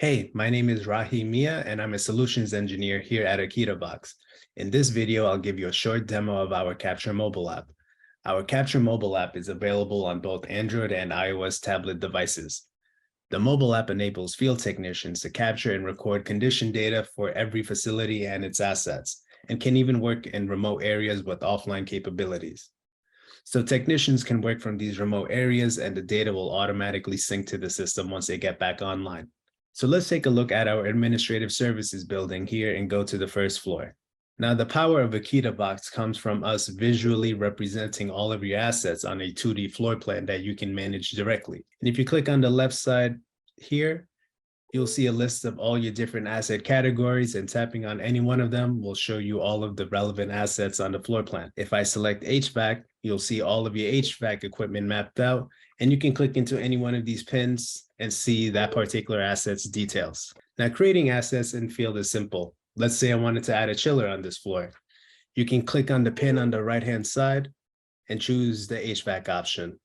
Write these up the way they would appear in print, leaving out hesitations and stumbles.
Hey, my name is Rahi Miah, and I'm a solutions engineer here at AkitaBox. In this video, I'll give you a short demo of our Capture mobile app. Our Capture mobile app is available on both Android and iOS tablet devices. The mobile app enables field technicians to capture and record condition data for every facility and its assets, and can even work in remote areas with offline capabilities. So technicians can work from these remote areas, and the data will automatically sync to the system once they get back online. So let's take a look at our administrative services building here and go to the first floor. Now, the power of AkitaBox comes from us visually representing all of your assets on a 2D floor plan that you can manage directly. And if you click on the left side here, you'll see a list of all your different asset categories, and tapping on any one of them will show you all of the relevant assets on the floor plan. If I select HVAC, you'll see all of your HVAC equipment mapped out, and you can click into any one of these pins and see that particular asset's details. Now, creating assets in Field is simple. Let's say I wanted to add a chiller on this floor. You can click on the pin on the right-hand side and choose the HVAC option.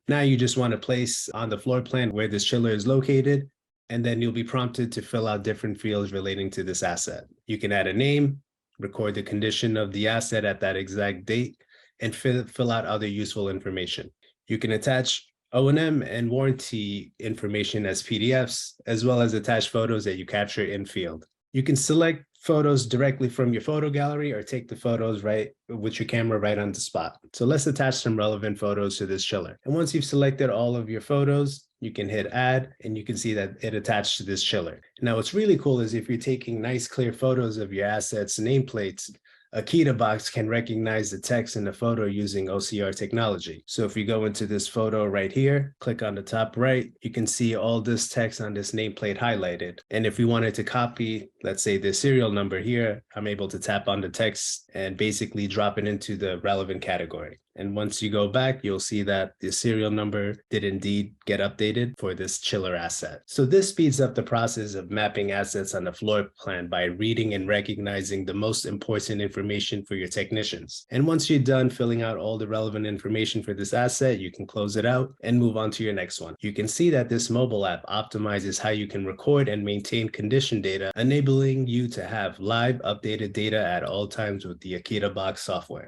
Now you just want to place on the floor plan where this chiller is located, and then you'll be prompted to fill out different fields relating to this asset. You can add a name, record the condition of the asset at that exact date, and fill out other useful information. You can attach O&M and warranty information as PDFs, as well as attach photos that you capture in field. You can select photos directly from your photo gallery or take the photos right with your camera right on the spot. So let's attach some relevant photos to this chiller. And once you've selected all of your photos, you can hit add, and you can see that it attached to this chiller. Now, what's really cool is if you're taking nice, clear photos of your assets' nameplates, AkitaBox can recognize the text in the photo using OCR technology. So if you go into this photo right here, click on the top right, you can see all this text on this nameplate highlighted. And if we wanted to copy, let's say the serial number here, I'm able to tap on the text and basically drop it into the relevant category. And once you go back, you'll see that the serial number did indeed get updated for this chiller asset. So this speeds up the process of mapping assets on the floor plan by reading and recognizing the most important information for your technicians. And once you're done filling out all the relevant information for this asset, you can close it out and move on to your next one. You can see that this mobile app optimizes how you can record and maintain condition data, enabling you to have live updated data at all times with the AkitaBox software.